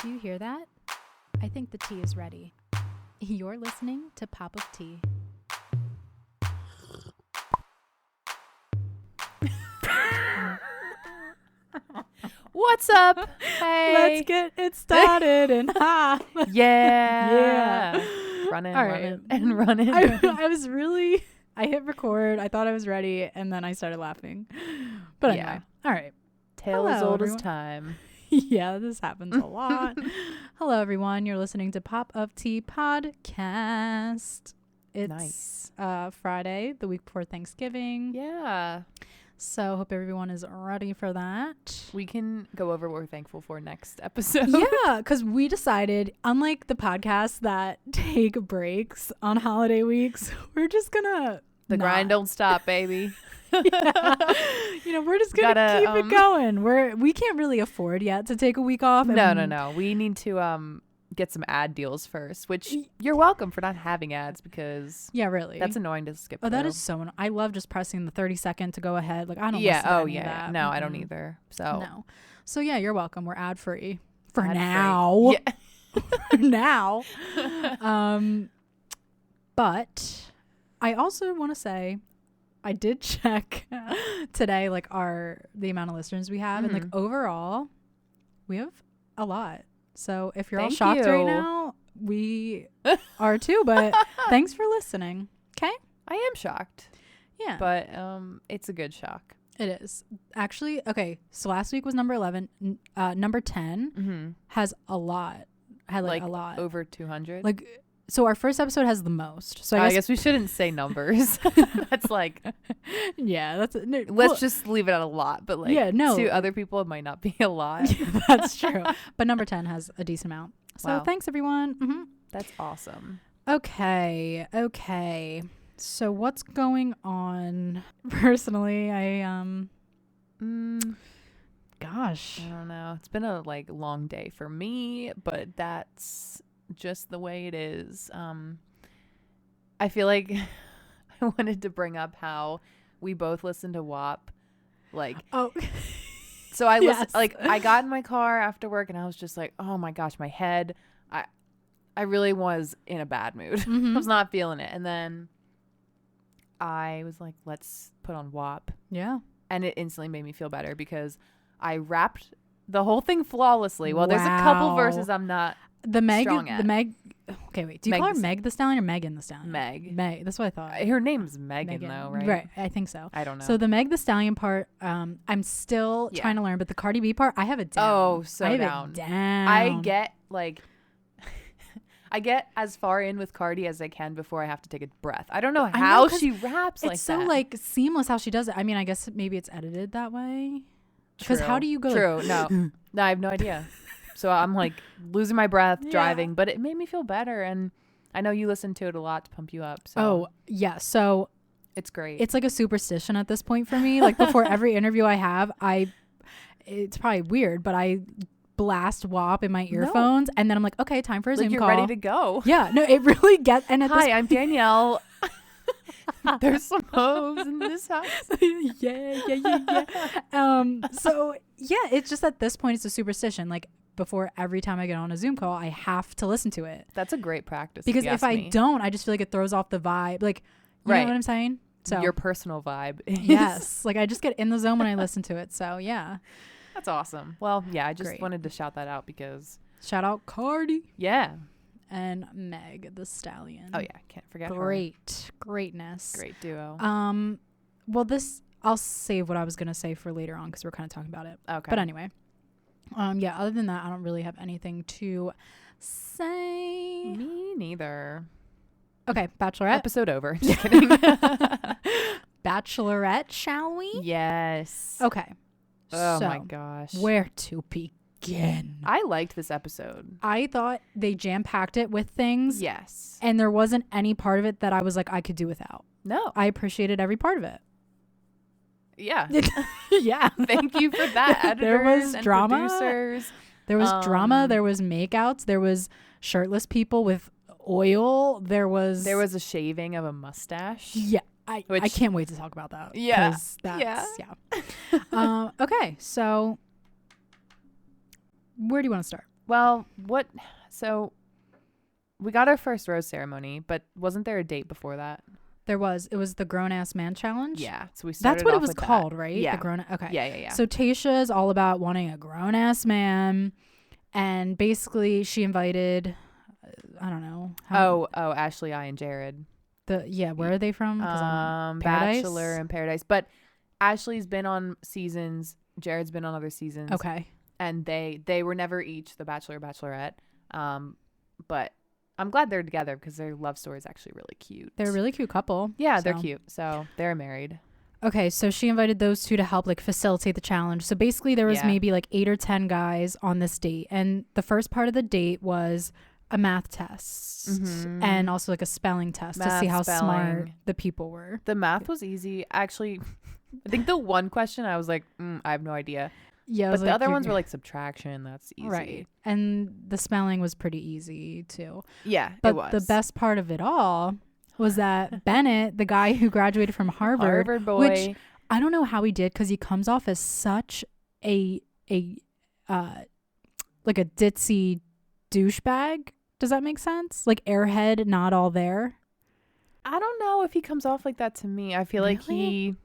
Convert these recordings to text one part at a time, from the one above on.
Do you hear that? I think the tea is ready. You're listening to Pop of Tea. What's up? Hey. Let's get it started and Yeah. Running, All running, right. and running. I hit record. I thought I was ready, and then I started laughing. But anyway, all right. Tale as Hello, old everyone. as time. Yeah, this happens a lot. Hello, everyone. You're listening to Pop of Tea Podcast. It's Friday, the week before Thanksgiving. Yeah. So hope everyone is ready for that. We can go over what we're thankful for next episode. Yeah, because we decided, unlike the podcasts that take breaks on holiday weeks, we're just gonna The grind don't stop, baby. Yeah. You know, we're just gonna keep it going. We can't really afford yet to take a week off. No. We need to get some ad deals first, which you're welcome for not having ads because really, that's annoying to skip. Oh, that through. is so. I love just pressing the 30-second to go ahead. Like I don't. Yeah. listen to Oh any of yeah. that. No, I don't either. So no. So yeah, you're welcome. We're ad free for Ad-free. now. Yeah. Now. But I also want to say I did check today, like the amount of listeners we have, and like overall, we have a lot. So if you're all shocked right now, we are too. But thanks for listening. Okay. I am shocked. Yeah. But it's a good shock. It is. Actually, okay, so last week was number 11. Number 10 has a lot. Had like a lot. Over 200. Like, so our first episode has the most. So I guess we shouldn't say numbers. That's like, yeah, that's let's just leave it at a lot. But like, to other people, it might not be a lot. That's true. But number 10 has a decent amount. So Wow. thanks, everyone. That's awesome. Okay. So what's going on? Personally, gosh, I don't know. It's been a long day for me, but that's just the way it is. I feel like I wanted to bring up how we both listened to WAP. So I I got in my car after work and I was just like, oh my gosh, my head. I really was in a bad mood. I was not feeling it. And then I was like, let's put on WAP. Yeah. And it instantly made me feel better because I rapped the whole thing flawlessly. Well, there's a couple verses I'm not strong at. Okay, wait. Do you call her Meg the Stallion or Megan the Stallion? Meg. That's what I thought. Her name's Megan though, right? Right. I think so. I don't know. So the Meg the Stallion part, I'm still trying to learn, but the Cardi B part, I have it down. Oh, so I have down. It down. I get as far in with Cardi as I can before I have to take a breath. I don't know how she raps like that. It's so seamless how she does it. I mean, I guess maybe it's edited that way. Because how do you go? True. No, I have no idea. So I'm losing my breath driving, but it made me feel better. And I know you listen to it a lot to pump you up. So. Oh, yeah. So it's great. It's like a superstition at this point for me. Like before every interview I have, it's probably weird, but I blast WAP in my earphones and then I'm like, okay, time for a Zoom you're call. Ready to go. Yeah. No, it really gets. And Hi, I'm Danielle. There's some hoes in this house. yeah. So yeah, it's just at this point it's a superstition. Like before every time I get on a Zoom call, I have to listen to it. That's a great practice. Because if I don't, I just feel like it throws off the vibe. Like, you know what I'm saying? So your personal vibe. Yes. Like I just get in the zone when I listen to it. So yeah. That's awesome. Well, yeah, I just wanted to shout that out because shout out Cardi. Yeah. And Meg the Stallion. Oh yeah, can't forget her. Greatness. Great duo. Well, I'll save what I was gonna say for later on because we're kind of talking about it. Okay. But anyway, yeah. Other than that, I don't really have anything to say. Me neither. Okay, Bachelorette episode over. Just kidding. Bachelorette, shall we? Yes. Okay. Oh my gosh. Where to begin? I liked this episode. I thought they jam-packed it with things. Yes. And there wasn't any part of it that I was like, I could do without. No. I appreciated every part of it. Yeah. Yeah. Thank you for that. Editors there was and drama. Producers. There was drama. There was makeouts. There was shirtless people with oil. There was a shaving of a mustache. Yeah. I can't wait to talk about that. Yeah. Yeah. Okay. So where do you want to start? Well, what? So we got our first rose ceremony, but wasn't there a date before that? There was. It was the grown ass man challenge. Yeah. So we started. That's what off it was with called, that. right? Yeah. The grown. Okay. Yeah. So Tayshia is all about wanting a grown ass man, and basically she invited. I don't know. Oh, Ashley, I, and Jared. Where are they from? Bachelor in Paradise. But Ashley's been on seasons. Jared's been on other seasons. Okay. And they were never each the Bachelor or Bachelorette. But I'm glad they're together because their love story is actually really cute. They're a really cute couple. Yeah, they're cute. So they're married. Okay, so she invited those two to help like facilitate the challenge. So basically there was maybe like 8 or 10 guys on this date. And the first part of the date was a math test and also like a spelling test to see how smart the people were. The math was easy. Actually, I think the one question I was like, I have no idea. Yeah, but the other ones were like subtraction. That's easy. Right. And the spelling was pretty easy too. Yeah, but it was. The best part of it all was that Bennett, the guy who graduated from Harvard boy. Which I don't know how he did because he comes off as such a like a ditzy douchebag. Does that make sense? Like airhead, not all there. I don't know if he comes off like that to me. I feel like he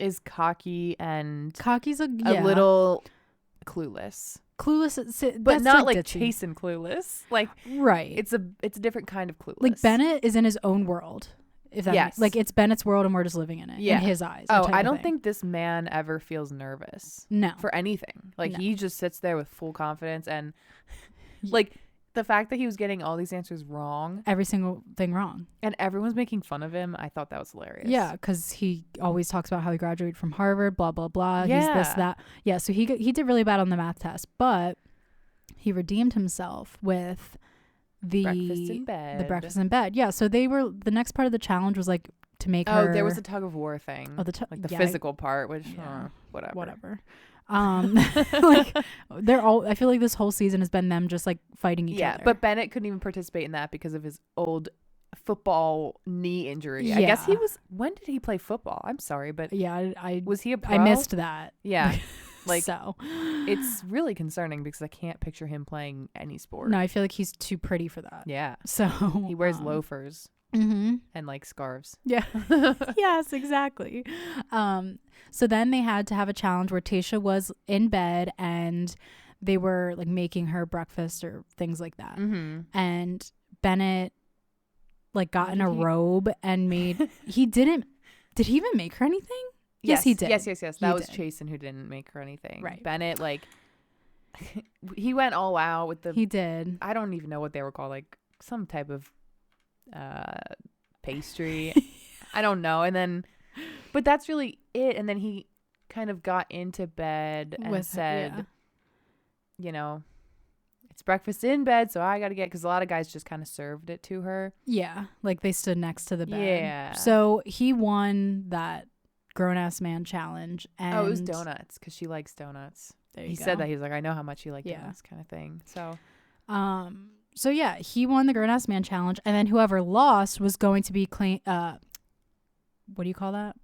is cocky and cocky's a little clueless. But not like Chase and clueless. Like right. It's a different kind of clueless. Like Bennett is in his own world. If that makes, like it's Bennett's world and we're just living in it in his eyes. Oh, I don't think this man ever feels nervous. No. For anything. Like he just sits there with full confidence and like the fact that he was getting all these answers wrong. Every single thing wrong. And everyone's making fun of him. I thought that was hilarious. Yeah, because he always talks about how he graduated from Harvard, blah, blah, blah. Yeah. He's this, that. Yeah, so he did really bad on the math test. But he redeemed himself with the breakfast in bed. The breakfast in bed. Yeah, so the next part of the challenge was like to make her. Oh, there was a tug of war thing. Oh, the physical part, which, whatever. Like I feel like this whole season has been them just like fighting each other. But Bennett couldn't even participate in that because of his old football knee injury. I guess when did he play football? I'm sorry, but was he a pro? I missed that. Yeah. Like, so it's really concerning because I can't picture him playing any sport. No, I feel like he's too pretty for that. Yeah. So he wears loafers and like scarves. Yeah. Yes, exactly. So then they had to have a challenge where Tayshia was in bed and they were like making her breakfast or things like that. And Bennett like got in a robe and did he even make her anything? Yes, he did. Yes. That was Chasen who didn't make her anything. Right. Bennett, like, he went all out with He did. I don't even know what they were called, like some type of pastry. I don't know. But that's really it. And then he kind of got into bed and said, you know, it's breakfast in bed, so I got to get, because a lot of guys just kind of served it to her. Yeah. Like they stood next to the bed. Yeah. So he won that grown-ass man challenge. And it was donuts because she likes donuts. He said that. He was like, I know how much you like donuts, kind of thing. So yeah, he won the grown-ass man challenge, and then whoever lost was going to be what do you call that?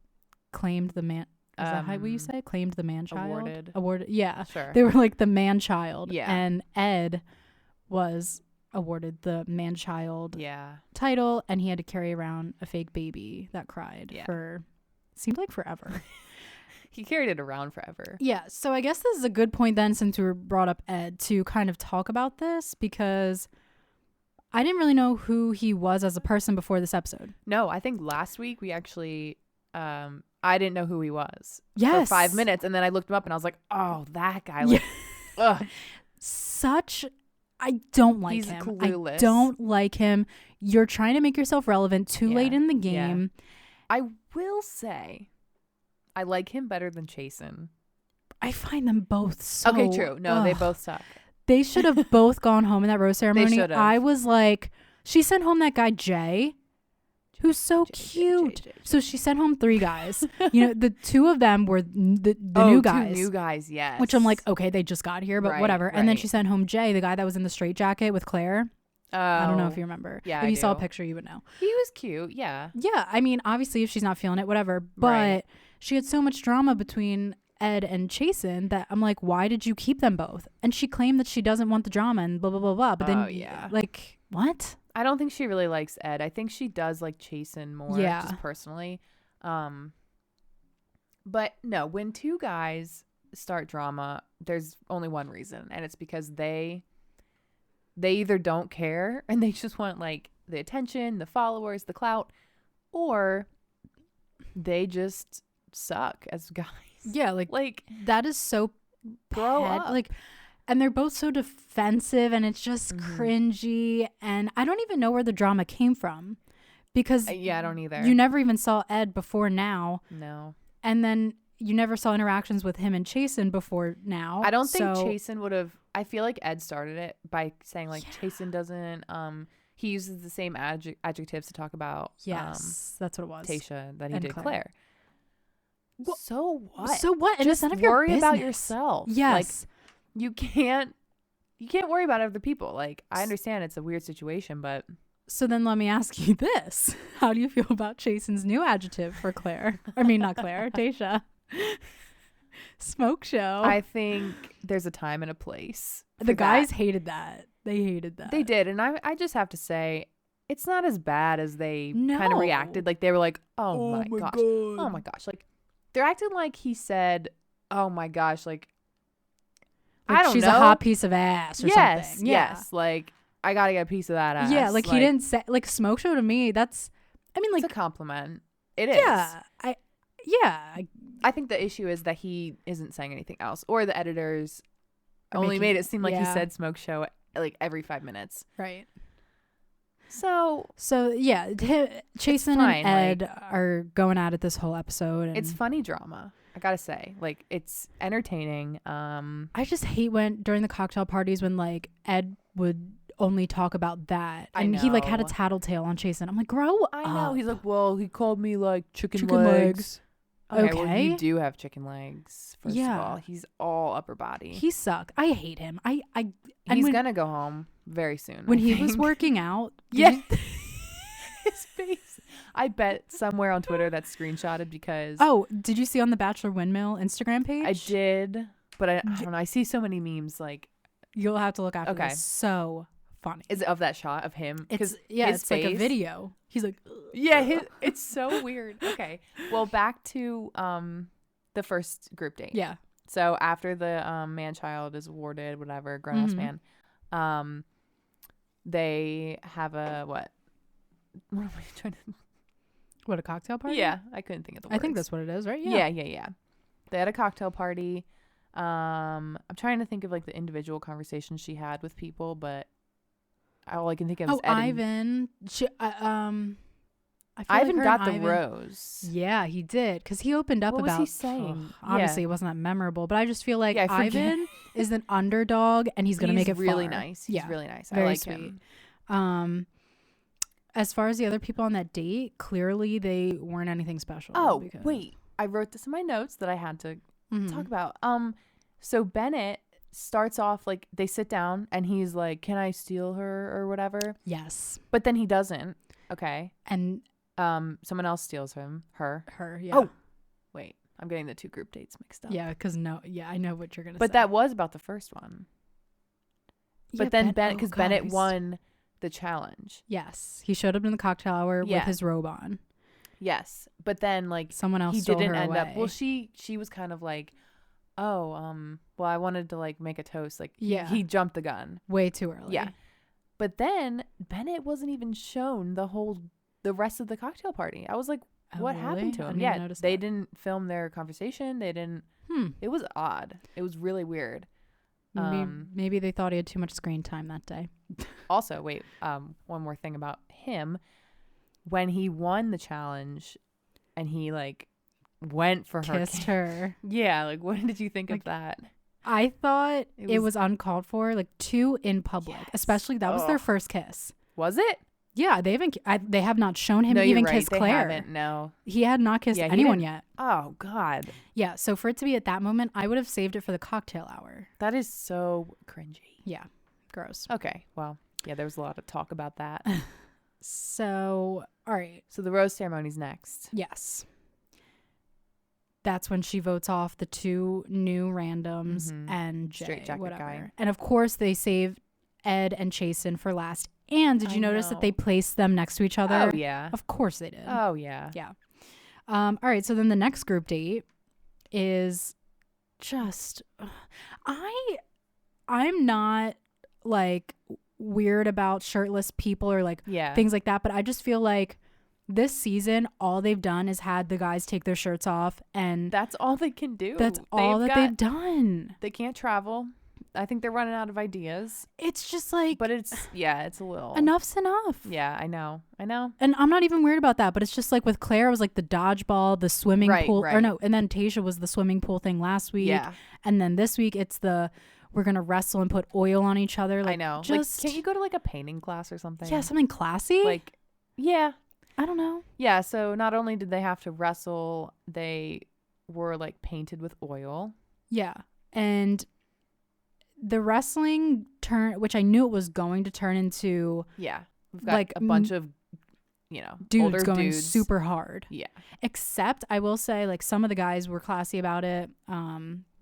Claimed the man. Is that how you say? Claimed the man child? Awarded. Yeah. Sure. They were like the man child. Yeah. And Ed was awarded the man child title, and he had to carry around a fake baby that cried for seemed like forever. He carried it around forever. Yeah. So I guess this is a good point then, since we brought up Ed, to kind of talk about this, because I didn't really know who he was as a person before this episode. No, I think last week we actually I didn't know who he was for 5 minutes, and then I looked him up and I was like, oh, that guy. Like, ugh. I don't like He's him. Clueless. I don't like him. You're trying to make yourself relevant too late in the game. Yeah. I will say I like him better than Chasen. I find them both so... Okay, true. No, they both suck. They should have both gone home in that rose ceremony. They should have. I was like... She sent home that guy, Jay, who's so cute. Jay. So she sent home 3 guys. You know, the 2 of them were the new guys. 2 new guys, yes. Which I'm like, okay, they just got here, but whatever. Right. And then she sent home Jay, the guy that was in the straitjacket with Claire. I don't know if you remember. Yeah, if you saw a picture, you would know. He was cute, yeah. Yeah, I mean, obviously, if she's not feeling it, whatever. But she had so much drama between Ed and Chasen that I'm like, why did you keep them both? And she claimed that she doesn't want the drama and blah, blah, blah, blah. But then, like, what? I don't think she really likes Ed. I think she does like Chasen more, just personally. But no, when two guys start drama, there's only one reason, and it's because they either don't care and they just want like the attention, the followers, the clout, or they just suck as guys. Yeah, like that is so grow up. Like, and they're both so defensive, and it's just cringy, and I don't even know where the drama came from, because I don't either. You never even saw Ed before now. No. And then you never saw interactions with him and Chasen before now. I don't think Chasen would have. I feel like Ed started it by saying like Chasen doesn't. He uses the same adjectives to talk about. Yes, that's what it was. Tasha that he did Claire. Well, so what? So what? And just it's none of your worry business. about yourself. Yes. Like, you can't worry about other people. Like, I understand it's a weird situation, but. So then let me ask you this. How do you feel about Chasen's new adjective for Claire? I mean, not Claire, Tasha. Smoke show. I think there's a time and a place. The guys hated that. They hated that. They did. And I just have to say, it's not as bad as they kind of reacted. Like, they were like, oh my gosh. God. Oh my gosh. Like, they're acting like he said, oh my gosh. Like I don't know. She's a hot piece of ass or something. Yes. Like, I got to get a piece of that ass. Yeah. Like he didn't say, like, smoke show to me. That's, I mean, like. It's a compliment. It is. Yeah. I think the issue is that he isn't saying anything else, or the editors only made it seem like he said smoke show like every 5 minutes. Right. So yeah, Chasen and Ed are going at it this whole episode. And it's funny drama. I gotta say, like, it's entertaining. I just hate when during the cocktail parties when like Ed would only talk about that, and he like had a tattletale on Chasen. I'm like, grow up. I know. He's like, well, he called me like chicken legs. Okay, well, you do have chicken legs. First of all, he's all upper body. He sucked. I hate him. He's gonna go home very soon. When he was working out, his face. I bet somewhere on Twitter that's screenshotted because. Oh, did you see on the Bachelor Windmill Instagram page? I did, but I don't know. I see so many memes. Like, you'll have to look after this. So funny. Is it of that shot of him? It's it's like a video. He's like, ugh. Yeah, it's so weird. Okay, well, back to the first group date. Yeah. So after the man-child is awarded, whatever, grown-ass man, they have a what? What am I trying to? What, a cocktail party? Yeah, I couldn't think of the words. I think that's what it is, right? Yeah. They had a cocktail party. I'm trying to think of like the individual conversations she had with people, but all I can think of is Ivan. Ivan got the rose. Yeah, he did, because he opened up what about. Was he saying? Obviously, it wasn't that memorable, but I just feel like Ivan is an underdog, and he's gonna make it really far. nice. He's really nice. Very I like sweet. him. As far as the other people on that date, clearly they weren't anything special. Oh, wait. I wrote this in my notes that I had to talk about. So Bennett starts off like they sit down and he's like, "Can I steal her or whatever?" Yes. But then he doesn't. Okay. And someone else steals her. Yeah. Oh, wait. I'm getting the two group dates mixed up. Yeah, because I know what you're gonna say. But that was about the first one. But then Bennett won the challenge. Yes, he showed up in the cocktail hour with his robe on. Yes, but then like someone else he stole didn't her end away. up. Well, she was kind of like, well, I wanted to like make a toast. Like, he jumped the gun way too early. Yeah, but then Bennett wasn't even shown the rest of the cocktail party. I was like, what happened to him? Yeah, they didn't film their conversation. They didn't. It was odd. It was really weird. Maybe they thought he had too much screen time that day. Also, wait, one more thing about him. When he won the challenge and he like went for her, kissed her. Yeah, like what did you think of that? I thought it was uncalled for, like too in public, especially that was their first kiss. Was it? Yeah, they have not shown him even kiss Claire. They haven't, no. He had not kissed anyone yet. Oh God. Yeah, so for it to be at that moment, I would have saved it for the cocktail hour. That is so cringy. Yeah, gross. Okay, well, yeah, there was a lot of talk about that. So, all right. So the rose ceremony's next. Yes. that's when she votes off the 2 new randoms and Jay, straight jacket whatever. guy. And of course they save Ed and Chasen for last. And did you notice that they placed them next to each other? Oh yeah. Of course they did. Oh yeah. Yeah. All right. So then the next group date is just I'm not like weird about shirtless people or like things like that, but I just feel like this season all they've done is had the guys take their shirts off, and that's all they can do. That's all they've done. They can't travel. I think they're running out of ideas. It's just like, but it's it's a little enough's enough. Yeah, I know. And I'm not even weird about that, but it's just like with Claire, it was like the dodgeball, the swimming pool, or no, and then Tayshia was the swimming pool thing last week. Yeah. And then this week it's we're gonna wrestle and put oil on each other. Like, I know. Just, like, can't you go to like a painting class or something? Yeah, something classy. Like, yeah. I don't know. Yeah, so not only did they have to wrestle, they were like painted with oil. Yeah. And the wrestling which I knew it was going to turn into. Yeah. We've got like a bunch of, dudes older going dudes. super hard. Yeah. Except I will say, like, some of the guys were classy about it.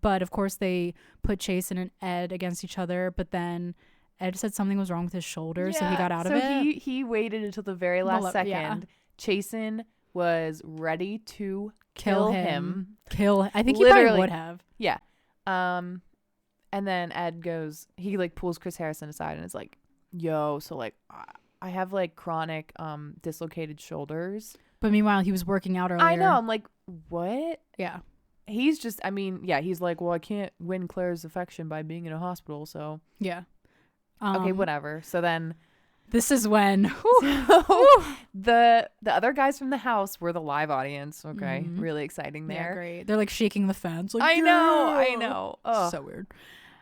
But of course they put Chasen and Ed against each other, but then Ed said something was wrong with his shoulder, so he got out of it. So he waited until the very last second. Yeah. Chasen was ready to kill him. I think he probably would have. Yeah. And then Ed goes, he like pulls Chris Harrison aside and is like, yo, so like I have like chronic dislocated shoulders. But meanwhile, he was working out earlier. I know. I'm like, what? Yeah. He's just, he's like, well, I can't win Claire's affection by being in a hospital, so. Yeah. Okay, whatever. So then. This is when. The other guys from the house were the live audience. Okay. Mm-hmm. Really exciting there. Yeah, great. They're like shaking the fans. Like, I know. Ugh. So weird.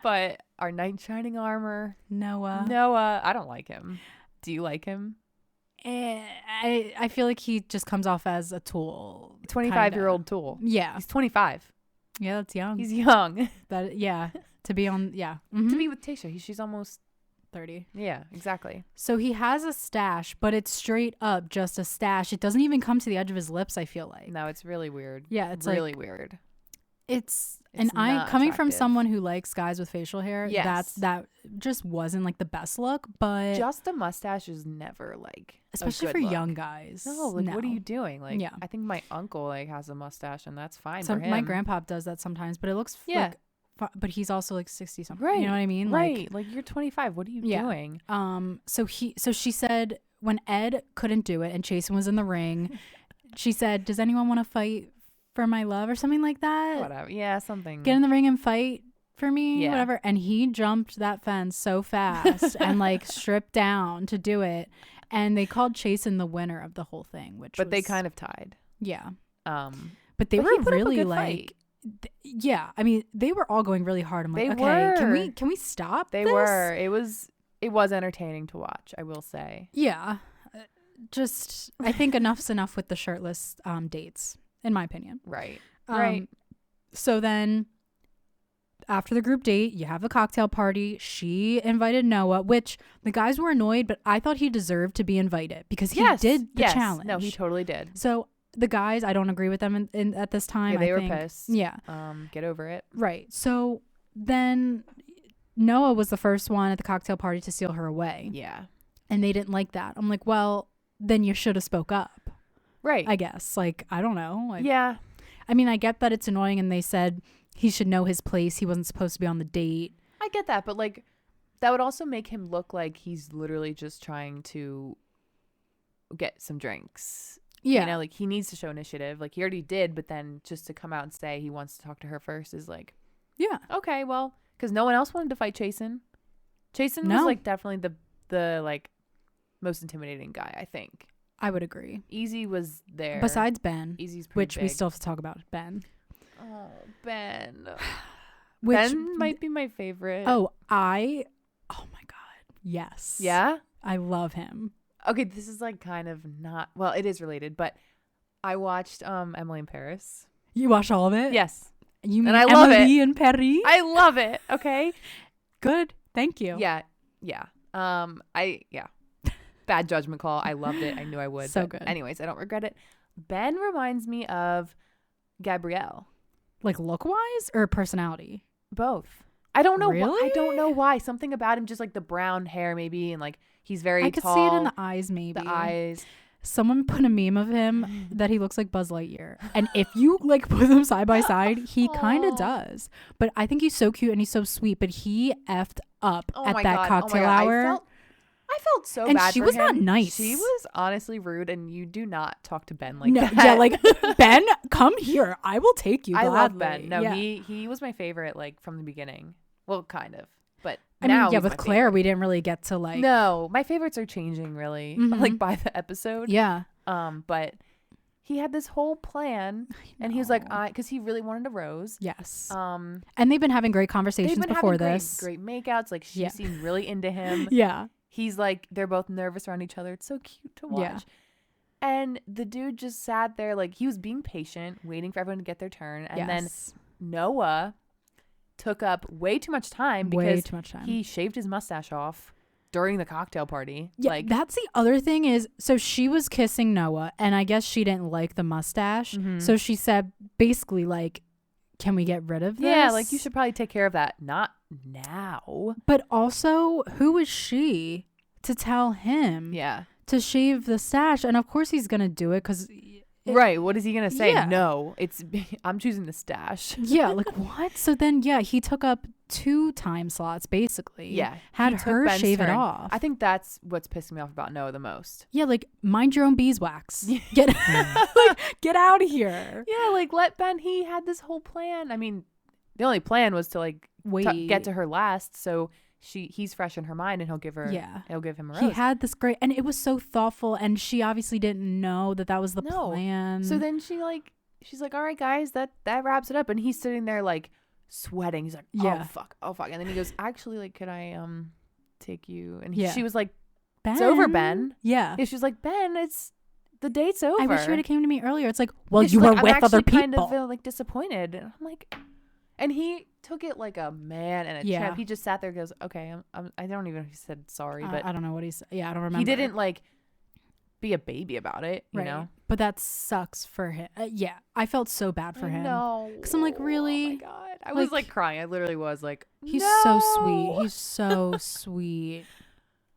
But our knight in shining armor. Noah. I don't like him. Do you like him? I feel like he just comes off as a tool. 25-year-old tool. Yeah. He's 25. Yeah, that's young. He's young. To be on, Mm-hmm. To be with Tayshia. She's almost 30. Yeah, exactly. So he has a stash, but it's straight up just a stash. It doesn't even come to the edge of his lips, I feel like. No, it's really weird. Yeah, it's really weird. It's and I coming from someone who likes guys with facial hair, yes. that just wasn't like the best look, but just a mustache is never like, especially for young guys. No, like what are you doing? Like, I think my uncle like has a mustache and that's fine for him. My grandpa does that sometimes, but it looks like, but he's also like 60 something. Right. You know what I mean? Right. Like you're 25. What are you doing? So she said when Ed couldn't do it and Chasen was in the ring, she said, "Does anyone want to fight for my love?" or something like that. Whatever. Yeah, something. Get in the ring and fight for me, whatever. And he jumped that fence so fast and like stripped down to do it. And they called Chasen the winner of the whole thing, but they kind of tied. Yeah. But they were really like, I mean, they were all going really hard. I'm like, can we stop? They were. It was entertaining to watch, I will say. Yeah. Just, I think enough's enough with the shirtless dates. In my opinion. Right. Right. So then after the group date, you have a cocktail party. She invited Noah, which the guys were annoyed, but I thought he deserved to be invited because he did the challenge. No, he totally did. So the guys, I don't agree with them at this time. Yeah, they were think. Pissed. Yeah. Get over it. Right. So then Noah was the first one at the cocktail party to steal her away. Yeah. And they didn't like that. I'm like, well, then you should have spoke up. Right. I guess. Like, I don't know. Like, yeah. I mean, I get that it's annoying and they said he should know his place. He wasn't supposed to be on the date. I get that. But like, that would also make him look like he's literally just trying to get some drinks. Yeah. You know, like he needs to show initiative. Like he already did. But then just to come out and say he wants to talk to her first is like, yeah. Okay, well, because no one else wanted to fight Chasen. Chasen was like definitely the like most intimidating guy, I think. I would agree. Easy was there. Besides Ben. Easy's pretty which big. We still have to talk about Ben. Oh, Ben. Ben might be my favorite. Oh my God. Yes. Yeah? I love him. Okay, this is like kind of not, well, it is related, but I watched Emily in Paris. You watched all of it? Yes. You mean and I love Emily it. in Paris? I love it. Okay. Good. Thank you. Yeah. Yeah. Bad judgment call. I loved it. I knew I would. So good. Anyways, I don't regret it. Ben reminds me of Gabrielle. Like look wise or personality? Both. I don't know. Really? I don't know why. Something about him, just like the brown hair, maybe, and like he's very I could tall. see it in the eyes, maybe. The eyes. Someone put a meme of him that he looks like Buzz Lightyear, and if you like put them side by side, he kind of does. But I think he's so cute and he's so sweet. But he effed up at that cocktail hour. I felt so and bad. she for was him. not nice. She was honestly rude, and you do not talk to Ben like no, that. Yeah, like Ben, come here. I will take you. I gladly. love Ben. No, yeah. he was my favorite, like from the beginning. Well, kind of, but I now mean, yeah, he's with my Claire, favorite. we didn't really get to like. No, my favorites are changing really, like by the episode. Yeah. But he had this whole plan, and he was like, because he really wanted a rose. Yes. And they've been having great conversations before this. Great makeouts. Like she seemed really into him. Yeah. He's like, they're both nervous around each other. It's so cute to watch. Yeah. And the dude just sat there, like he was being patient, waiting for everyone to get their turn. And then Noah took up way too much time because he shaved his mustache off during the cocktail party. Yeah, like that's the other thing is, so she was kissing Noah, and I guess she didn't like the mustache. So she said basically like, can we get rid of this? Yeah, like you should probably take care of that. Not now. But also, who is she to tell him to shave the stash? And of course he's going to do it because... Right. What is he going to say? No, I'm choosing the stash. Yeah. Like what? So then, he took up 2 time slots basically. Yeah. Had her shave it off. I think that's what's pissing me off about Noah the most. Yeah. Like mind your own beeswax. Get out of here. Yeah. Like let Ben, he had this whole plan. I mean, the only plan was to like get to her last. So he's fresh in her mind, and he'll give him a rose. He had this great, and it was so thoughtful, and she obviously didn't know that was the plan. So then she's like, all right guys, that wraps it up. And he's sitting there like sweating. He's like, oh fuck. And then he goes, actually, like, could I take you? And she was like, Ben? It's over, Ben. Yeah. She was like, Ben, it's the date's over. I wish you would have came to me earlier. It's like, well, you were with other people. I'm kind of like disappointed. And I'm like, and he took it like a man and a champ. He just sat there and goes, okay, I don't even know if he said sorry, but I don't know what he said. Yeah, I don't remember. He didn't like be a baby about it, you know? But that sucks for him. I felt so bad for him. No. Because I'm like, really? Oh my God. I was like crying. I literally was like, he's so sweet. He's so sweet.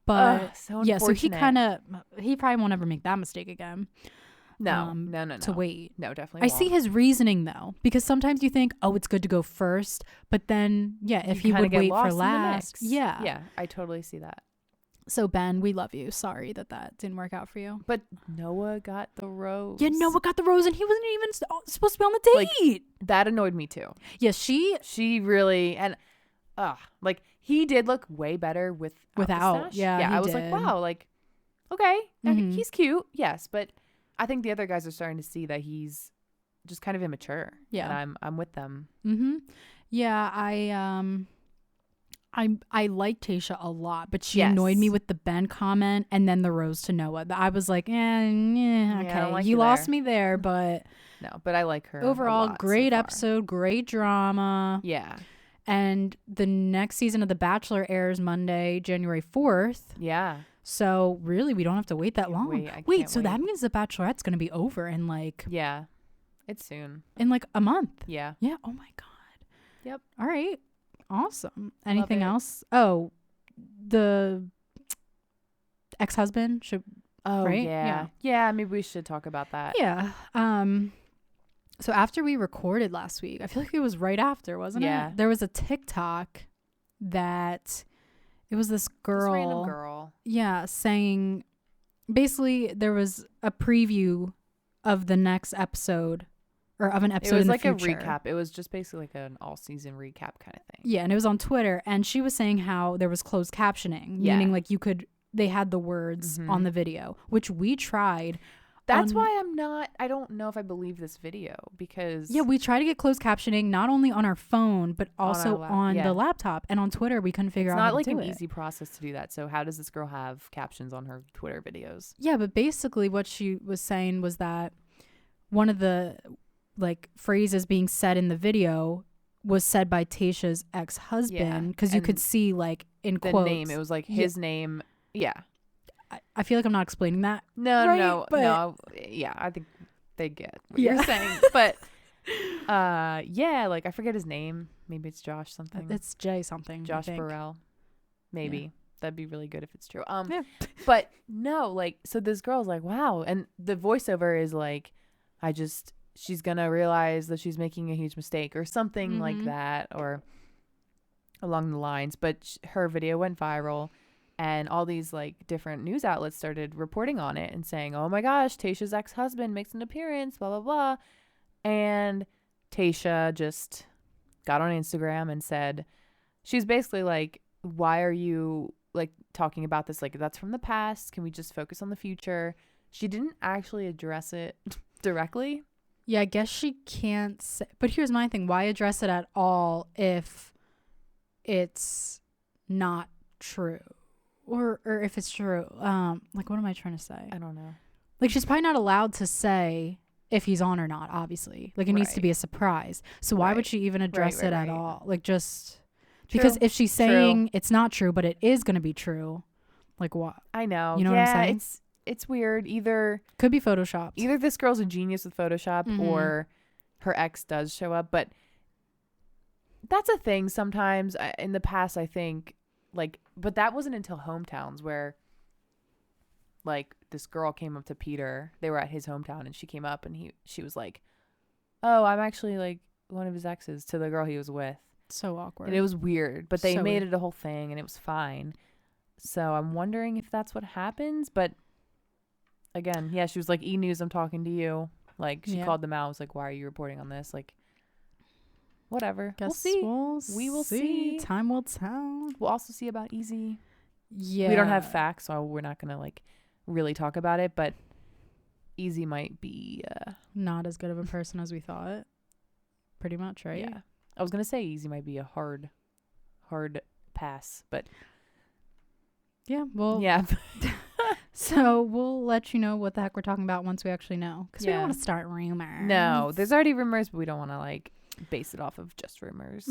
But so so he probably won't ever make that mistake again. No. To wait. No, definitely I see his reasoning though, because sometimes you think, oh, it's good to go first, but then if he would wait for last. Yeah, I totally see that. So Ben, we love you. Sorry that didn't work out for you. But Noah got the rose. Yeah, Noah got the rose, and he wasn't even supposed to be on the date. Like, that annoyed me too. Yeah, she really, and like he did look way better without. Yeah, I was like, wow, like okay, he's cute, yes, but I think the other guys are starting to see that he's just kind of immature. Yeah, and I'm with them. Yeah, I like Tayshia a lot, but she annoyed me with the Ben comment and then the rose to Noah. I was like, okay, like you lost me there, but no, but I like her overall. Great episode, great drama. Yeah. And the next season of The Bachelor airs Monday, January 4th. Yeah. So really, we don't have to wait that long. Wait, so that means The Bachelorette's going to be over in like... Yeah, it's soon. In like a month. Yeah. Yeah. Oh my God. Yep. All right. Awesome. Anything else? Oh, the ex-husband should... Oh, right? Yeah. Yeah, maybe we should talk about that. Yeah. So after we recorded last week, I feel like it was right after, wasn't it? There was a TikTok that it was this girl. This random girl. Yeah, saying basically there was a preview of the next episode or of an episode in the future. It was like a recap. It was just basically like an all-season recap kind of thing. Yeah, and it was on Twitter, and she was saying how there was closed captioning, meaning like they had the words on the video, which we tried. That's why I don't know if I believe this video because... Yeah, we tried to get closed captioning not only on our phone, but also on the laptop. And on Twitter, we couldn't figure out how to do it. It's not like an easy process to do that. So how does this girl have captions on her Twitter videos? Yeah, but basically what she was saying was that one of the like phrases being said in the video was said by Tayshia's ex-husband because you could see like in the quotes. Name. It was like his name. Yeah. I feel like I'm not explaining that. No, right? no. Yeah, I think they get what you're saying. But Yeah, like I forget his name. Maybe it's Josh something. It's Jay something. Josh Burrell. Maybe. Yeah. That'd be really good if it's true. Yeah. But no, like, so this girl's like, wow. And the voiceover is like, she's going to realize that she's making a huge mistake or something like that, or along the lines. But her video went viral, and all these like different news outlets started reporting on it and saying, oh my gosh, Tayshia's ex-husband makes an appearance, blah, blah, blah. And Tayshia just got on Instagram and said, she's basically like, why are you like talking about this? Like, that's from the past. Can we just focus on the future? She didn't actually address it directly. Yeah, I guess she can't say. But here's my thing. Why address it at all if it's not true? Or if it's true. Like, what am I trying to say? I don't know. Like, she's probably not allowed to say if he's on or not, obviously. Like, it needs to be a surprise. So why would she even address it at all? Like, just... True. Because if she's saying it's not true, but it is going to be true, like what? I know. You know what I'm saying? It's weird. Either could be photoshopped. Either this girl's a genius with Photoshop or her ex does show up. But that's a thing sometimes. In the past, I think, like, but that wasn't until Hometowns where, like, this girl came up to Peter. They were at his hometown, and she came up, and she was like, "Oh, I'm actually like one of his exes," to the girl he was with. So awkward. And it was weird, but they made it a whole thing and it was fine. So I'm wondering if that's what happens. But again, yeah, she was like, E! News, I'm talking to you. Like, she called them out. Was like, why are you reporting on this? Like, whatever. Guess we'll see. We will see. Time will tell. We'll also see about Easy. Yeah. We don't have facts, so we're not going to like really talk about it. But Easy might be not as good of a person as we thought. Pretty much, right? Yeah. I was going to say Easy might be a hard pass, but yeah, well, yeah. So we'll let you know what the heck we're talking about once we actually know, because we don't want to start rumors. No, there's already rumors, but we don't want to like base it off of just rumors.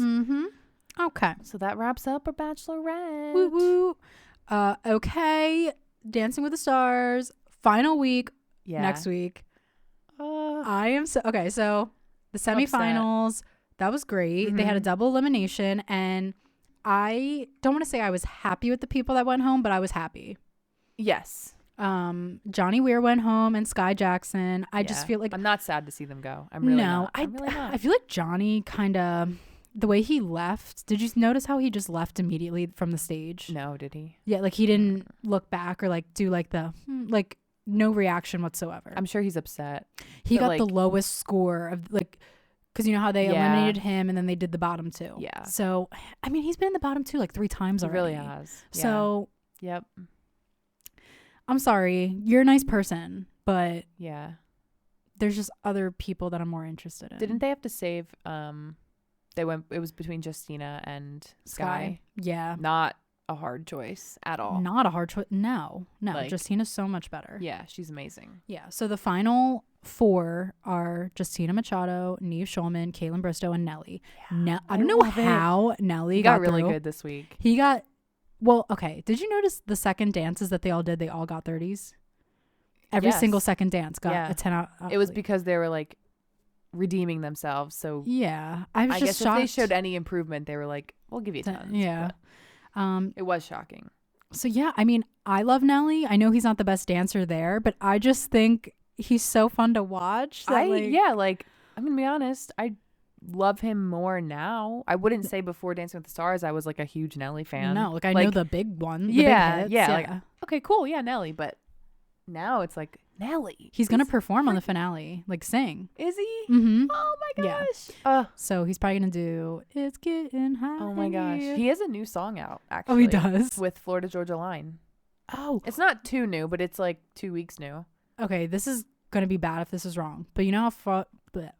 Okay. So that wraps up our Bachelorette. Woo woo. Okay. Dancing with the Stars. Final week. Yeah. Next week. I am so okay. So the semifinals. That was great. They had a double elimination, and I don't want to say I was happy with the people that went home, but I was happy. Yes. Johnny Weir went home, and Sky Jackson. I just feel like I'm not sad to see them go. I'm really not. I'm really not. I feel like Johnny kind of the way he left. Did you notice how he just left immediately from the stage? No, did he? Yeah, like he didn't look back or like do like the like no reaction whatsoever. I'm sure he's upset. He got the lowest score of like. Because you know how they eliminated him and then they did the bottom two. Yeah. So, I mean, he's been in the bottom two like 3 times already. He really has. Yeah. So, yep. I'm sorry. You're a nice person, but yeah, there's just other people that I'm more interested in. Didn't they have to save, it was between Justina and Sky? Yeah. Not a hard choice at all. Not a hard choice. No. Like, Justina's so much better. Yeah, she's amazing. Yeah. So the final 4 are Justina Machado, Neve Schulman, Kaitlyn Bristow, and Nelly. Yeah, I don't know how Nelly got really good this week. He got, well, okay. Did you notice the second dances that they all did? They all got 30s. Every single second dance got a 10 out. It was because they were like redeeming themselves. So yeah, I was just guess shocked. If they showed any improvement, they were like, we'll give you 10. Yeah. It was shocking. So yeah, I mean, I love Nelly. I know he's not the best dancer there, but I just think he's so fun to watch. I'm gonna be honest, I love him more now. I wouldn't say before Dancing with the Stars I was like a huge Nelly fan. No, like I know the big one. The yeah, big hits, yeah. Like, okay, cool, yeah, Nelly. But now it's like Nelly. He's gonna perform on the finale, like sing. Is he? Mm-hmm. Oh my gosh. Yeah. So he's probably gonna do "It's Getting High." Oh my gosh. He has a new song out. Actually. Oh, he does. With Florida Georgia Line. Oh, it's not too new, but it's like 2 weeks new. Okay, this is gonna be bad if this is wrong, but you know how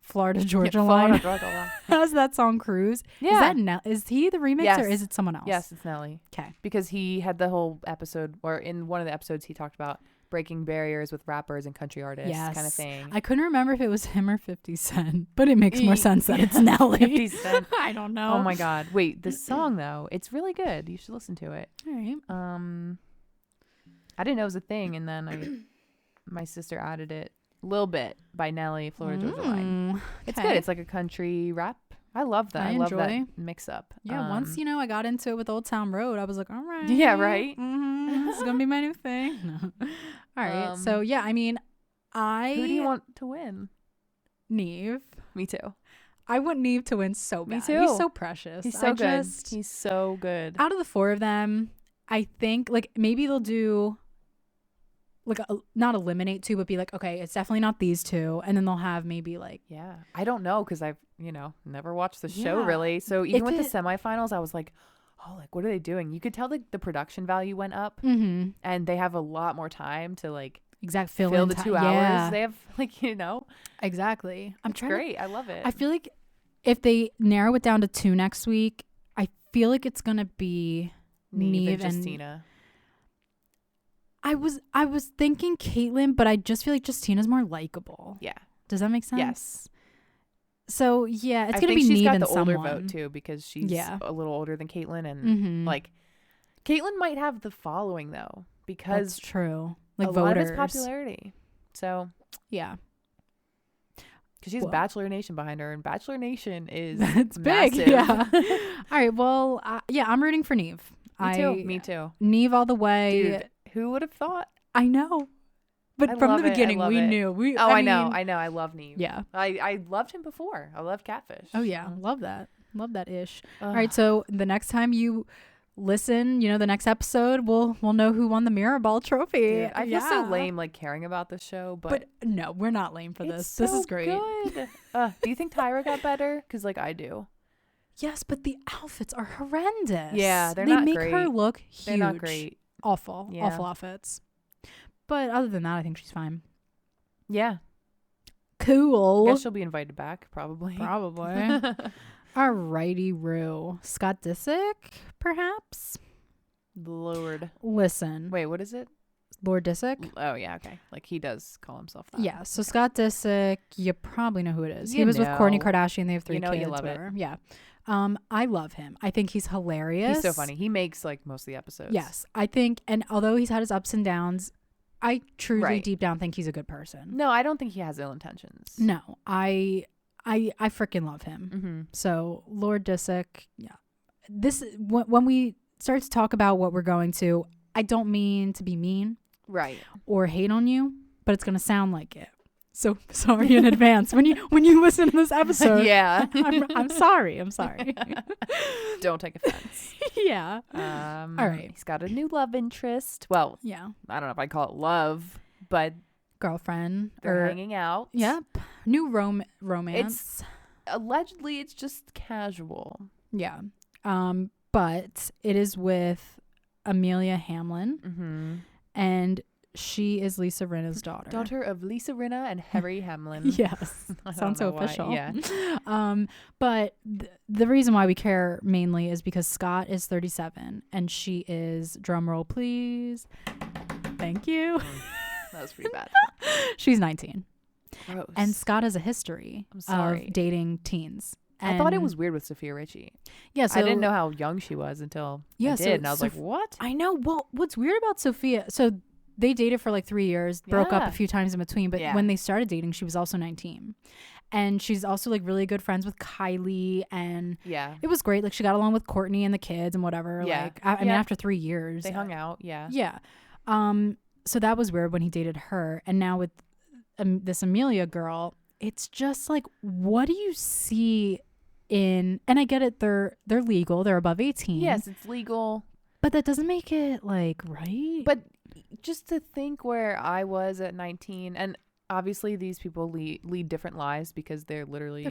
Florida Georgia Line has that song "Cruise"? Yeah. Is he the remix or is it someone else? Yes, it's Nelly. Okay, because he had the whole episode, or in one of the episodes, he talked about breaking barriers with rappers and country artists, kind of thing. I couldn't remember if it was him or 50 Cent, but it makes more sense that it's Nelly. 50 Cent. I don't know. Oh my God! Wait, this song though, it's really good. You should listen to it. All right. I didn't know it was a thing, and then my sister added it Little Bit by Nelly, Florida Georgia Line. It's good. It's like a country rap. I love that. I love that mix up. Yeah, once I got into it with Old Town Road, I was like, all right. Yeah, right. This is gonna be my new thing. No. All right. So yeah, I mean, who do you want to win? Neve. Me too. I want Neve to win so bad. Me too. He's so precious. He's so good. He's so good. Out of the 4 of them, I think like maybe they'll do like not eliminate 2, but be like, okay, it's definitely not these 2, and then they'll have maybe like I don't know because I've never watched the show really. So even with the semifinals, I was like, oh, like what are they doing? You could tell like the production value went up, and they have a lot more time to like fill the 2 hours. They have like exactly. Great. I love it. I feel like if they narrow it down to 2 next week, I feel like it's gonna be Neve and Justina. I was thinking Caitlyn, but I just feel like Justina's more likable. Yeah. Does that make sense? Yes. So yeah, it's gonna be she's Neve got and the someone. older vote too because she's a little older than Caitlyn, and like Caitlyn might have the following though because that's true. Like a voters. lot of his popularity. So yeah. Because she's Bachelor Nation behind her, and Bachelor Nation is it's massive. big. Yeah. All right. Well, I'm rooting for Neve. Me too. Neve all the way. Dude, who would have thought? I know. But from the beginning, we knew. I know. I love Neve. Yeah. I loved him before. I love Catfish. Oh, yeah. Love that. Love that ish. All right. So the next time you listen, the next episode, we'll know who won the Mirror Ball trophy. Dude, I feel so lame like caring about this show, but no, we're not lame for this. This is great. Good. Do you think Tyra got better? Because like I do. Yes, but the outfits are horrendous. Yeah, they make her look huge. They're not great. Awful outfits. But other than that, I think she's fine. Yeah. Cool. I guess she'll be invited back, probably. Alrighty, Rue. Scott Disick, perhaps? Lord. Listen. Wait, what is it? Lord Disick? Oh, yeah, okay. Like, he does call himself that. Yeah, so Scott Disick, you probably know who it is. He was with Kourtney Kardashian. They have 3 kids. You love whatever. it. Yeah. I love him. I think he's hilarious. He's so funny. He makes, like, most of the episodes. Yes. I think, and although he's had his ups and downs, I truly deep down think he's a good person. No, I don't think he has ill intentions. No, I freaking love him. Mm-hmm. So Lord Disick, yeah. This when we start to talk about what we're going to, I don't mean to be mean, right, or hate on you, but it's gonna sound like it. So sorry in advance when you listen to this episode. Yeah, I'm sorry. I'm sorry. Don't take offense. Yeah. All right. He's got a new love interest. Well, yeah. I don't know if I call it love, but girlfriend. They're hanging out. Yep. New romance. Allegedly, it's just casual. Yeah. But it is with Amelia Hamlin, and she is Lisa Rinna's daughter. Daughter of Lisa Rinna and Harry Hamlin. Yes. Sounds so official. Why. Yeah. But the reason why we care mainly is because Scott is 37 and she is, drum roll please. Thank you. That was pretty bad. She's 19. Gross. And Scott has a history of dating teens. I thought it was weird with Sophia Richie. Yeah, so I didn't know how young she was until I did, and I was like, what? I know. Well, what's weird about Sophia, so they dated for like 3 years, broke up a few times in between, but when they started dating, she was also 19. And she's also like really good friends with Kylie, and it was great. Like she got along with Kourtney and the kids and whatever. Yeah. Like I mean, after 3 years, they hung out. Yeah. Yeah. So that was weird when he dated her, and now with this Amelia girl, it's just like, what do you see in? And I get it, they're legal, they're above 18. Yes, it's legal, but that doesn't make it like right. But just to think where I was at 19, and obviously these people lead different lives because they're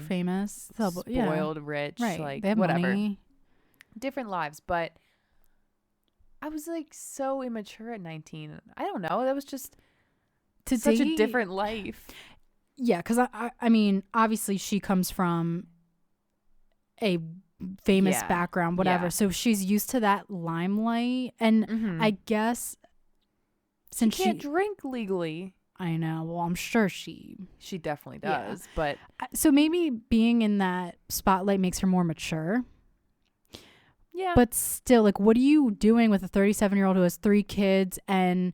famous, spoiled, rich, right. Like they have whatever, money. Different lives. But I was like so immature at 19. I don't know. That was just such a different life. Yeah, because I mean, obviously she comes from a famous background, whatever. Yeah. So she's used to that limelight, and I guess since she can't drink legally. I know. Well, I'm sure she definitely does, but so maybe being in that spotlight makes her more mature. Yeah. But still, like, what are you doing with a 37-year-old who has 3 kids and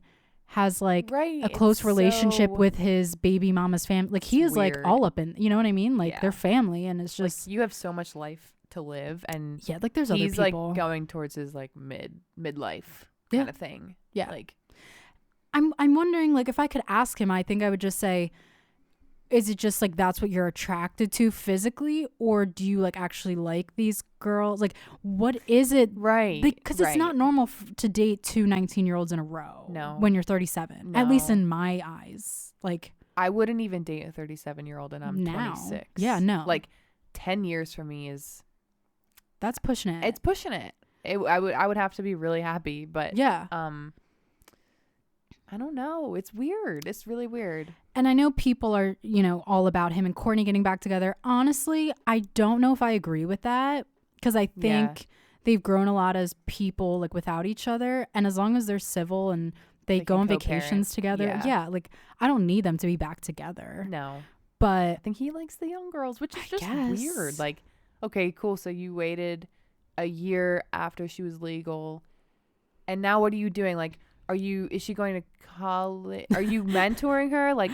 has like a close relationship with his baby mama's family. Like he is weird. Like all up in, you know what I mean? Like their family, and it's just like, you have so much life to live, and like there's other people. He's like going towards his like midlife kind of thing. Yeah. Like I'm wondering, like, if I could ask him, I think I would just say, is it just like that's what you're attracted to physically, or do you like actually like these girls? Like, what is it? Right. Because it's not normal to date 2 19-year-olds in a row. No. When you're 37. No. At least in my eyes. Like, I wouldn't even date a 37-year-old, and I'm 26. Yeah, no. Like 10 years for me is. That's pushing it. It's pushing it. I would have to be really happy, but yeah. I don't know. It's weird. It's really weird. And I know people are, you know, all about him and Courtney getting back together. Honestly, I don't know if I agree with that, because I think they've grown a lot as people, like, without each other. And as long as they're civil and they go on vacations together, like, I don't need them to be back together. No. But I think he likes the young girls, which is just weird. Like, okay, cool. So you waited a year after she was legal, and now what are you doing? Like, is she going to college? Are you mentoring her? Like,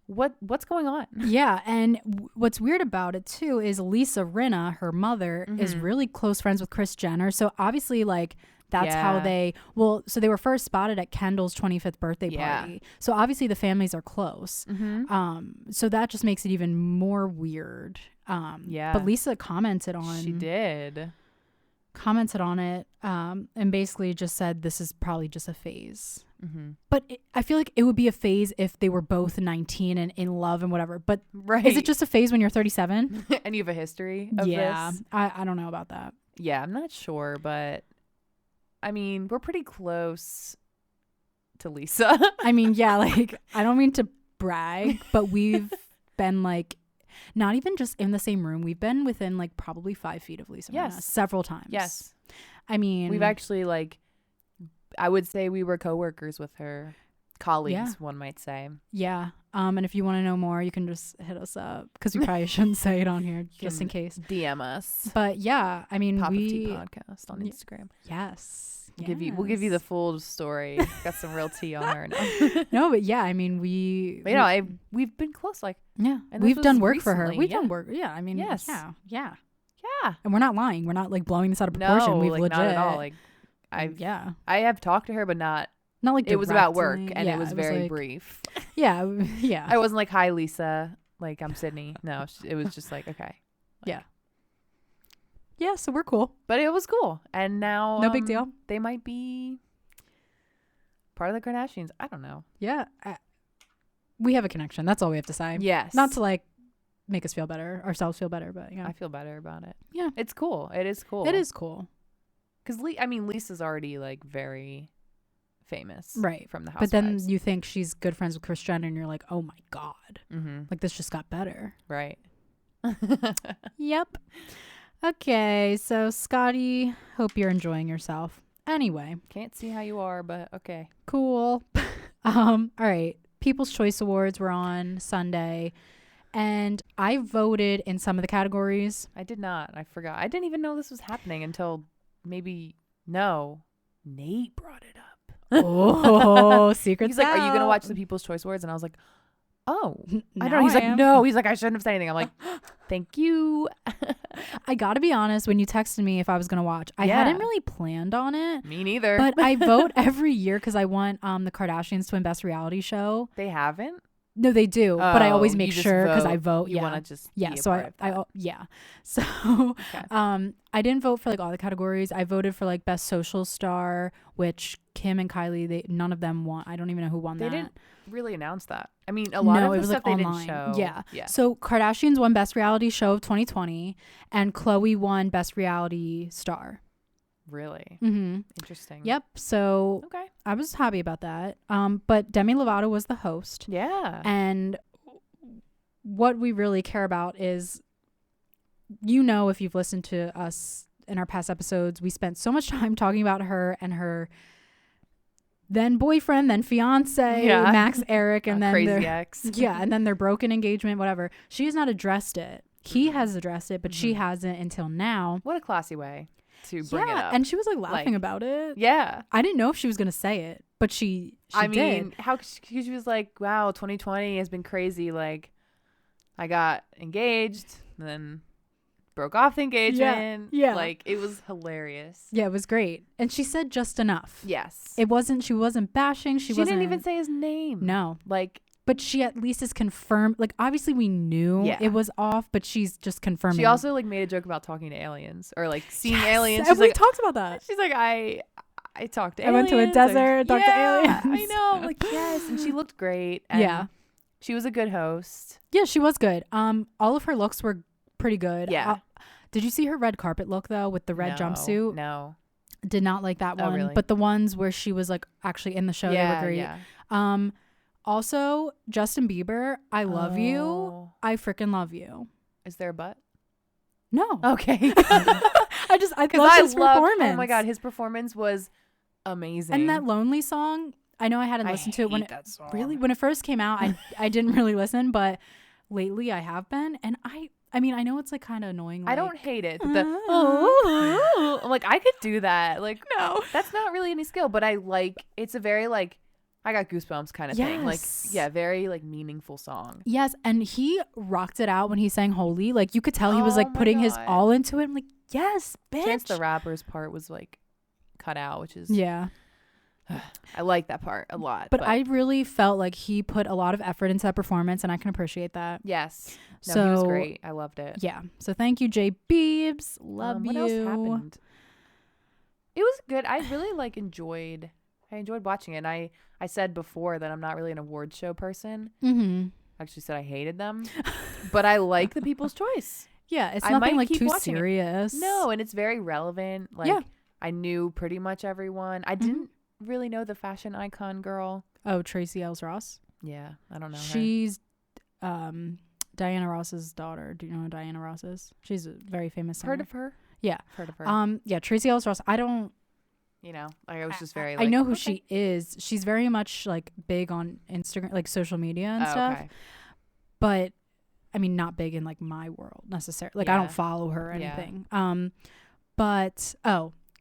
what's going on? Yeah. And what's weird about it too is Lisa Rinna, her mother, is really close friends with Kris Jenner. So obviously, like, that's how so they were first spotted at Kendall's 25th birthday party. So obviously the families are close. So that just makes it even more weird. But Lisa commented on it and basically just said this is probably just a phase. But I feel like it would be a phase if they were both 19 and in love and whatever. But is it just a phase when you're 37? And you have a history of this? I don't know about that. Yeah, I'm not sure, but I mean, we're pretty close to Lisa. I mean, like, I don't mean to brag, but we've been like, not even just in the same room. We've been within like probably 5 feet of Lisa Rinna several times. Yes. I mean, we've actually, like, I would say we were coworkers with her. Colleagues, one might say. Yeah. And if you want to know more, you can just hit us up, because we probably shouldn't say it on here just in case. DM us. But yeah, I mean, Pop of Tea Podcast on Instagram. Yes. We'll give you the full story. Got some real tea on her now. No, but yeah, I mean, we've been close, like, and we've done work for her. We've done work. Yeah, I mean, yeah. And we're not lying. We're not like blowing this out of proportion. No, we've like, legit. not at all. Like, I have talked to her, but not like it was about work, and it was very like, brief. Yeah. I wasn't like, hi Lisa, like, I'm Sydney. No, it was just like, okay. Like, yeah, so we're cool. But it was cool. And now no big deal. They might be part of the Kardashians. I don't know. Yeah. We have a connection. That's all we have to say. Yes. Not to like make us feel better, ourselves feel better, but I feel better about it. Yeah. It's cool. It is cool. It is cool. Because Lisa's already like very famous. Right. From the Housewives. But then you think she's good friends with Kris Jenner, and you're like, oh my God. Like, this just got better. Right. Yep. Okay, so Scotty, hope you're enjoying yourself. Anyway. Can't see how you are, but okay. Cool. All right. People's Choice Awards were on Sunday, and I voted in some of the categories. I did not. I forgot. I didn't even know this was happening until Nate brought it up. Oh, secrets. He's like, are you going to watch the People's Choice Awards? And I was like, oh, I don't know. He's like, no. He's like, I shouldn't have said anything. I'm like, thank you. I gotta be honest, when you texted me if I was gonna watch, I hadn't really planned on it. Me neither. But I vote every year because I want the Kardashians to win Best Reality Show. They haven't? No, they do. But I always make sure because I vote. You want to just So I didn't vote for like all the categories. I voted for like Best Social Star, which Kim and Kylie, none of them won. I don't even know who won that. They didn't really announce that. I mean, a lot of the stuff like they online. didn't show. Yeah. So Kardashians won Best Reality Show of 2020, and Khloe won Best Reality Star. Really? Interesting. Yep. So I was happy about that. But Demi Lovato was the host. Yeah. And what we really care about is, if you've listened to us in our past episodes, we spent so much time talking about her and her then boyfriend, then fiance, Max Eric, and then crazy ex. And then their broken engagement, whatever. She has not addressed it. He has addressed it, but she hasn't until now. What a classy way to bring it up. And she was like laughing about it. Yeah. I didn't know if she was going to say it, but she I did. mean, how she was like, wow, 2020 has been crazy. Like, I got engaged, and then broke off the engagement. Yeah. Like, it was hilarious. Yeah, it was great. And she said just enough. Yes. She wasn't bashing. She wasn't, didn't even say his name. No. Like, but she at least is confirmed. Like, obviously we knew it was off, but she's just confirming. She also like made a joke about talking to aliens or like seeing aliens. And we talked about that. She's like, I talked to I aliens. went to a desert, talked to aliens. I know. Like, yes. And she looked great. And she was a good host. Yeah, she was good. All of her looks were pretty good. Yeah. Did you see her red carpet look though with the red jumpsuit? No. Did not like that one. Really? But the ones where she was like actually in the show, they were great. Yeah. Also, Justin Bieber, I love you. I freaking love you. Is there a butt? No. Okay. I love his performance. Oh my God, his performance was amazing. And that Lonely song, I know I hadn't listened to it when it first came out. I didn't really listen, but lately I have been, and I mean, I know it's like kind of annoying. Like, I don't hate it. Like I could do that. Like no, that's not really any skill, but I like. It's a very like I got goosebumps kind of thing. Like very like meaningful song. Yes, and he rocked it out when he sang "Holy." Like you could tell he was like putting his all into it. I'm like, yes, bitch. Chance the Rapper's part was like cut out, which is I like that part a lot. But I really felt like he put a lot of effort into that performance, and I can appreciate that. Yes. No, he was great. I loved it. Yeah. So thank you, Jay Beebs. Love you. What else happened? It was good. I really like enjoyed watching it. And I said before that I'm not really an award show person. Mm-hmm. I actually said I hated them. But I like the People's Choice. Yeah, it's nothing like too serious. No, and it's very relevant. Like I knew pretty much everyone. I didn't really know the fashion icon girl. Oh, Tracy Ellis Ross. Yeah, I don't know. She's Diana Ross's daughter. Do you know who Diana Ross is? She's a very famous singer. Heard of her? Yeah. Heard of her. Yeah, Tracy Ellis Ross. I don't. You know, like I was just very. I know who she is. She's very much like big on Instagram, like social media and stuff. Okay. But I mean, not big in like my world necessarily. Like I don't follow her or anything. But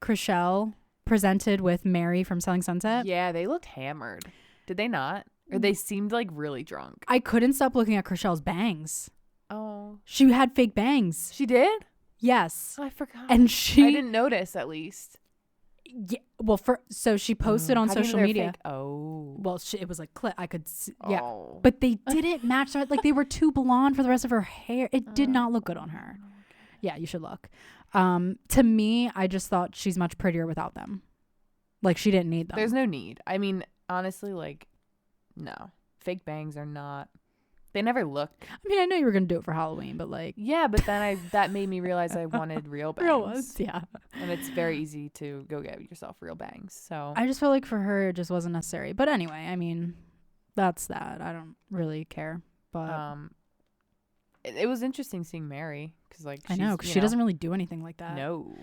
Chrishell presented with Mary from Selling Sunset. Yeah, they looked hammered. Did they not? Or they seemed like really drunk. I couldn't stop looking at Chrishell's bangs. Oh. She had fake bangs. She did? Yes. Oh, I forgot. And I didn't notice at least. Yeah. Well, so she posted on social media. Fake? Oh. Well, it was like clip. I could see. Yeah. Oh. But they didn't match. Like they were too blonde for the rest of her hair. It did not look good on her. Okay. Yeah, you should look. To me, I just thought she's much prettier without them. Like she didn't need them. There's no need. I mean, honestly, like, no. Fake bangs are not. They never look. I mean, I know you were gonna do it for Halloween, but like. Yeah, but then that made me realize I wanted real bangs. Real ones, yeah. And it's very easy to go get yourself real bangs. So I just felt like for her it just wasn't necessary. But anyway, I mean, that's that. I don't really care. But it was interesting seeing Mary because like I know, 'cause she doesn't really do anything like that. No.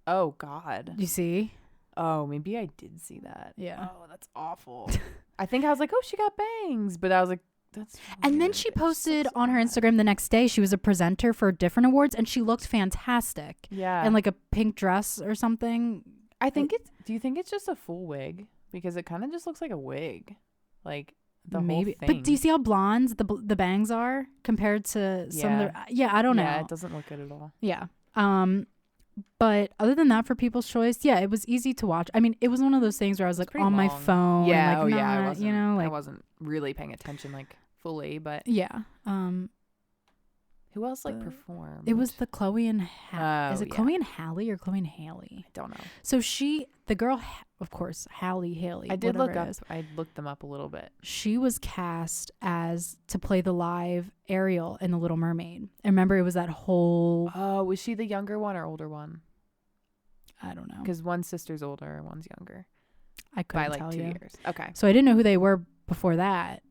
Oh God. You see? Oh, maybe I did see that. Yeah. Oh, that's awful. I think I was like, oh, she got bangs, but I was like, that's. And then she posted on her Instagram the next day. She was a presenter for different awards, and she looked fantastic. Yeah. In like a pink dress or something. I think it's. Do you think it's just a full wig? Because it kind of just looks like a wig, like the whole thing. But do you see how blonde the bangs are compared to some of the? Yeah, I don't know. Yeah, it doesn't look good at all. Yeah. But other than that, for People's Choice, yeah, it was easy to watch. I mean, it was one of those things where I was like on my phone. Yeah, and, like, I wasn't, you know, like I wasn't really paying attention like fully, but yeah. Who else like performed? It was the Chloe and is it Chloe and Halle or Chloe and Haley? I don't know. So the girl, of course, Haley. I did look up. I looked them up a little bit. She was cast to play the live Ariel in The Little Mermaid. I remember it was that whole. Oh, was she the younger one or older one? I don't know. Because one's sister's older, one's younger. I couldn't by tell 2 you. years. Okay. So I didn't know who they were before that.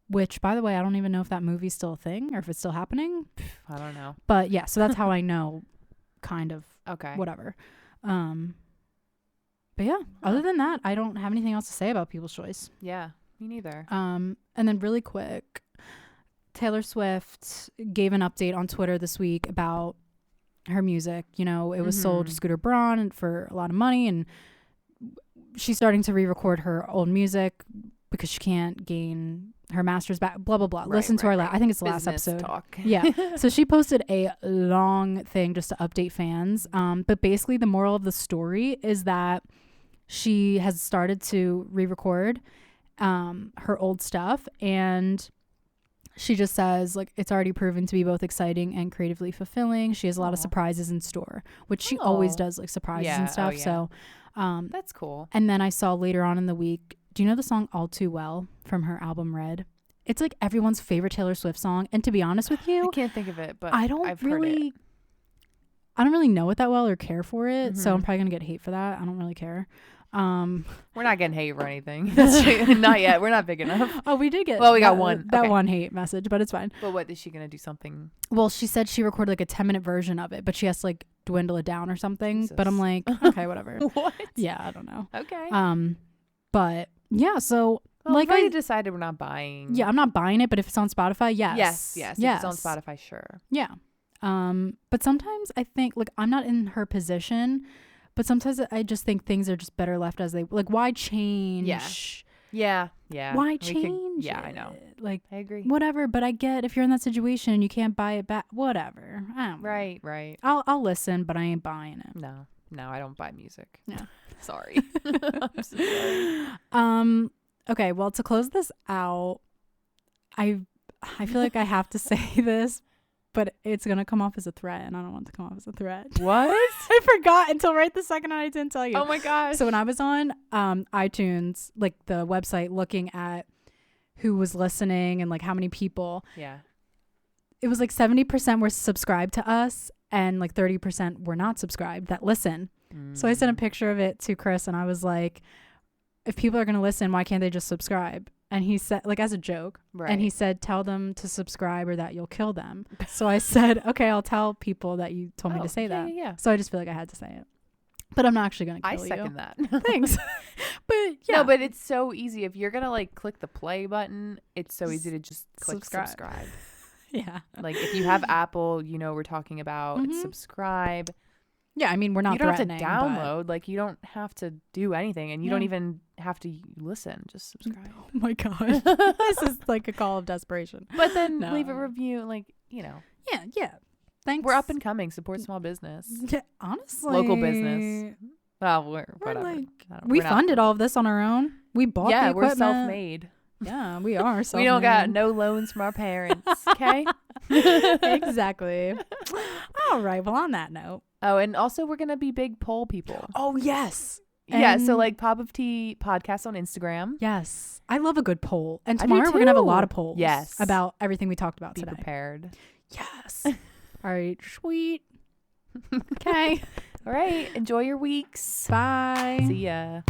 Which, by the way, I don't even know if that movie's still a thing or if it's still happening. I don't know. But yeah, so that's how I know, kind of. Okay. Whatever. But yeah, other than that, I don't have anything else to say about People's Choice. Yeah, me neither. And then really quick, Taylor Swift gave an update on Twitter this week about her music. You know, it was sold to Scooter Braun for a lot of money, and she's starting to re-record her old music because she can't gain her master's back, blah blah blah. Listen to our I think it's the last episode. Talk. Yeah. So she posted a long thing just to update fans. But basically the moral of the story is that she has started to re-record her old stuff, and she just says like it's already proven to be both exciting and creatively fulfilling. She has a lot of surprises in store, which she always does, like surprises and stuff. So that's cool. And then I saw later on in the week, do you know the song All Too Well from her album Red? It's like everyone's favorite Taylor Swift song. And to be honest with you, I can't think of it, but I don't really know it that well or care for it. So I'm probably going to get hate for that. I don't really care. We're not getting hate for anything. Not yet. We're not big enough. Oh, we did get. Well, we got one. One hate message, but it's fine. But what is she going to do something? Well, she said she recorded like a 10-minute version of it, but she has to like dwindle it down or something. Jesus. But I'm like, okay, whatever. What? Yeah, I don't know. Okay. But yeah, so like I decided we're not buying. Yeah, I'm not buying it, but if it's on Spotify, yes. Yes. If it's on Spotify, sure. Yeah. But sometimes I think like I'm not in her position, but sometimes I just think things are just better left as they like. Why change? Yeah. Why change? I know. Like I agree. Whatever, but I get if you're in that situation and you can't buy it back. Whatever. I don't know. Right. I'll listen, but I ain't buying it. No, I don't buy music. Yeah. Sorry. I'm so sorry. Okay, well, to close this out, I feel like I have to say this, but it's gonna come off as a threat, and I don't want it to come off as a threat. What? I forgot until right the second I didn't tell you. Oh my gosh. So when I was on iTunes, like the website, looking at who was listening and like how many people, it was like 70% were subscribed to us, and like 30% were not subscribed that listen. So I sent a picture of it to Chris, and I was like, if people are going to listen, why can't they just subscribe? And he said, like as a joke, and he said, tell them to subscribe or that you'll kill them. So I said, okay, I'll tell people that you told me to say that. Yeah. So I just feel like I had to say it. But I'm not actually going to kill you. I second that. Thanks. But yeah. No, but it's so easy. If you're going to like click the play button, it's so easy to just click subscribe. Yeah. Like if you have Apple, we're talking about subscribe. Yeah, I mean, we're not threatening. You don't have to download. Like, you don't have to do anything. And you don't even have to listen. Just subscribe. Oh, my God. This is like a call of desperation. But then leave a review. Like, Yeah. Thanks. We're up and coming. Support small business. Yeah, honestly. Local business. Well, we're whatever. Like, we funded all of this on our own. We bought the equipment. We're self-made. Yeah, we are self-made. We don't got no loans from our parents. Okay? Exactly. All right. Well, on that note. Oh, and also we're going to be big poll people. Oh, yes. Yeah, so like Pop of Tea podcast on Instagram. Yes. I love a good poll. And tomorrow we're going to have a lot of polls. Yes. About everything we talked about today. Be prepared. Yes. All right. Sweet. Okay. All right. Enjoy your weeks. Bye. See ya.